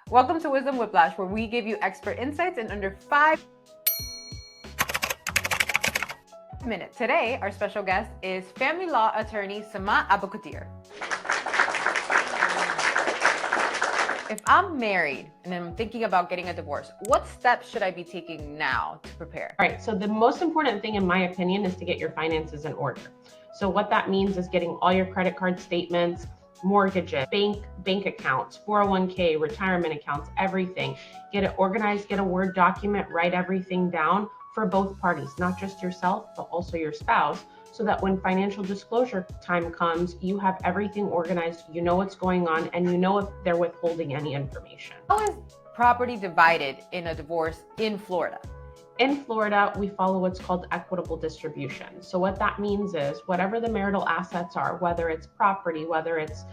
Welcome to Wisdom Whiplash, where we give you expert insights in under 5 minutes. Today, our special guest is family law attorney Samah Abukhodeir. If I'm married and I'm thinking about getting a divorce, what steps should I be taking now to prepare? All right, so the most important thing, in my opinion, is to get your finances in order. So what that means is getting all your credit card statements, mortgages, bank accounts, 401k, retirement accounts, everything. Get it organized, get a Word document, write everything down for both parties, not just yourself, but also your spouse, so that when financial disclosure time comes, you have everything organized, you know what's going on, and you know if they're withholding any information. How is property divided in a divorce in Florida? In Florida, we follow what's called equitable distribution. So what that means is whatever the marital assets are, whether it's property, whether it's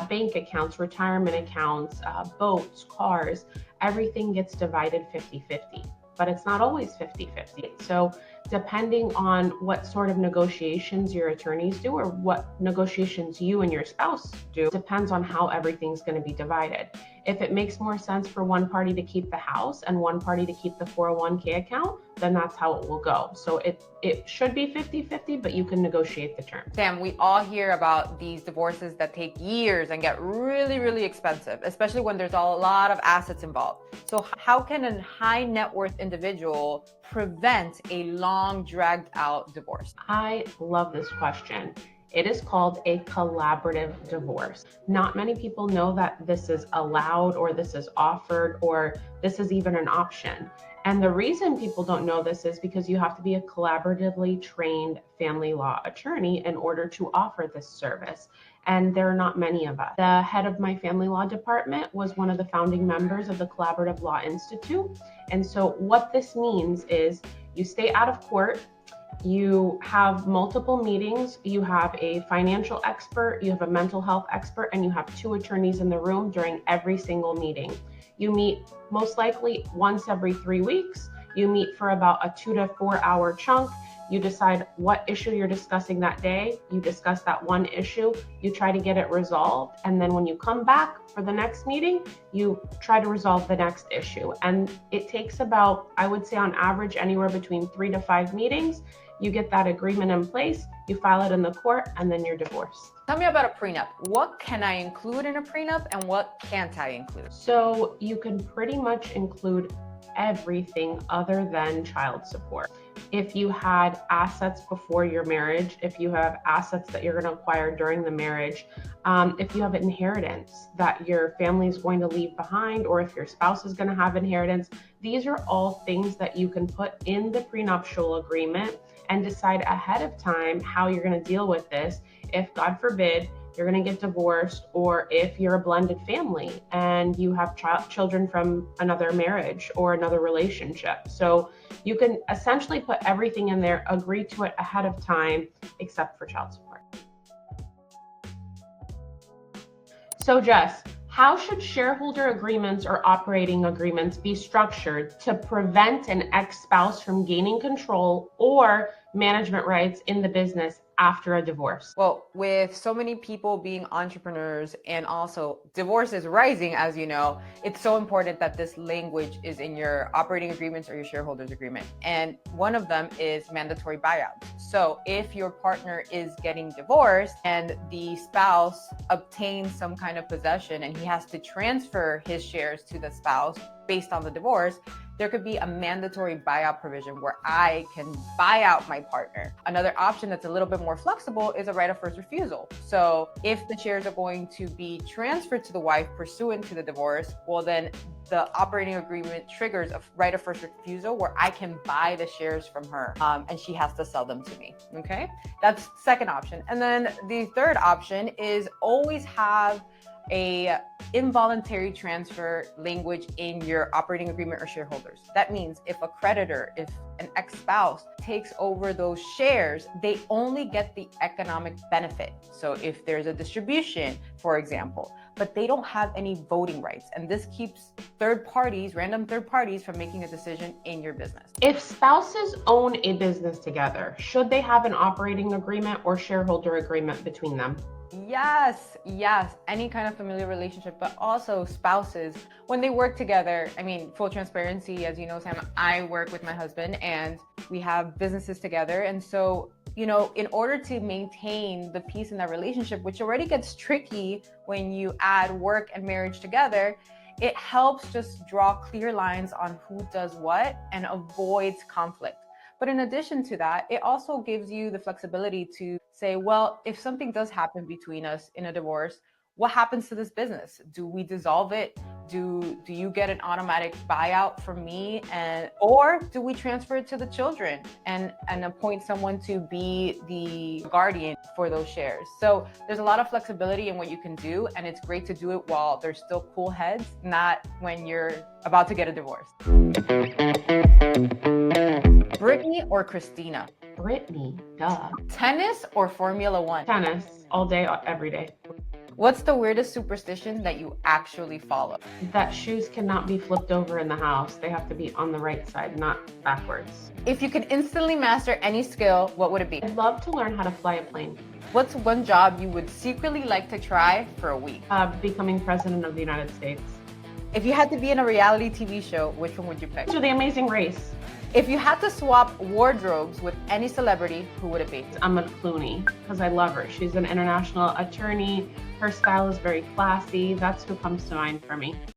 bank accounts, retirement accounts, boats, cars, everything gets divided 50-50. But it's not always 50-50. So depending on what sort of negotiations your attorneys do or what negotiations you and your spouse do, depends on how everything's going to be divided. If it makes more sense for one party to keep the house and one party to keep the 401k account, then that's how it will go. So it should be 50-50, but you can negotiate the terms. Sam, we all hear about these divorces that take years and get really, really expensive, especially when there's a lot of assets involved. So how can a high net worth individual prevent a long, dragged out divorce? I love this question. It is called a collaborative divorce. Not many people know that this is allowed or this is offered or this is even an option. And the reason people don't know this is because you have to be a collaboratively trained family law attorney in order to offer this service. And there are not many of us. The head of my family law department was one of the founding members of the Collaborative Law Institute. And so what this means is you stay out of court, you have multiple meetings, you have a financial expert, you have a mental health expert, and you have 2 attorneys in the room during every single meeting. You meet most likely once every 3 weeks. You meet for about a 2 to 4 hour chunk. You decide what issue you're discussing that day. You discuss that one issue. You try to get it resolved. And then when you come back for the next meeting, you try to resolve the next issue. And it takes about, I would say on average, anywhere between 3 to 5 meetings. You get that agreement in place, you file it in the court, and then you're divorced. Tell me about a prenup. What can I include in a prenup and what can't I include? So you can pretty much include everything other than child support. If you had assets before your marriage, if you have assets that you're going to acquire during the marriage, if you have inheritance that your family is going to leave behind, or if your spouse is going to have inheritance, these are all things that you can put in the prenuptial agreement and decide ahead of time how you're going to deal with this if, God forbid, you're going to get divorced, or if you're a blended family and you have children from another marriage or another relationship. So you can essentially put everything in there, agree to it ahead of time, except for child support. So Jess, how should shareholder agreements or operating agreements be structured to prevent an ex-spouse from gaining control or management rights in the business after a divorce? Well, with so many people being entrepreneurs and also divorce is rising, as you know, it's so important that this language is in your operating agreements or your shareholders agreement. And one of them is mandatory buyout. So if your partner is getting divorced and the spouse obtains some kind of possession and he has to transfer his shares to the spouse based on the divorce, there could be a mandatory buyout provision where I can buy out my partner. Another option that's a little bit more flexible is a right of first refusal. So if the shares are going to be transferred to the wife pursuant to the divorce, well then the operating agreement triggers a right of first refusal where I can buy the shares from her and she has to sell them to me, okay? That's second option. And then the third option is always have a involuntary transfer language in your operating agreement or shareholders. That means if a creditor, if an ex-spouse takes over those shares, they only get the economic benefit. So if there's a distribution, for example, but they don't have any voting rights. And this keeps third parties, random third parties, from making a decision in your business. If spouses own a business together, should they have an operating agreement or shareholder agreement between them? Yes, yes, any kind of familiar relationship, but also spouses when they work together. I mean, full transparency, as you know, Sam, I work with my husband and we have businesses together. And so, in order to maintain the peace in that relationship, which already gets tricky when you add work and marriage together, it helps just draw clear lines on who does what and avoids conflict. But in addition to that, it also gives you the flexibility to say, well, if something does happen between us in a divorce, what happens to this business? Do we dissolve it? Do you get an automatic buyout from me, or do we transfer it to the children and appoint someone to be the guardian for those shares? So there's a lot of flexibility in what you can do, and it's great to do it while there's still cool heads, not when you're about to get a divorce. Brittany or Christina? Brittany, duh. Tennis or Formula One? Tennis, all day, every day. What's the weirdest superstition that you actually follow? That shoes cannot be flipped over in the house. They have to be on the right side, not backwards. If you could instantly master any skill, what would it be? I'd love to learn how to fly a plane. What's one job you would secretly like to try for a week? Becoming president of the United States. If you had to be in a reality TV show, which one would you pick? To The Amazing Race. If you had to swap wardrobes with any celebrity, who would it be? Emma Clooney, because I love her. She's an international attorney. Her style is very classy. That's who comes to mind for me.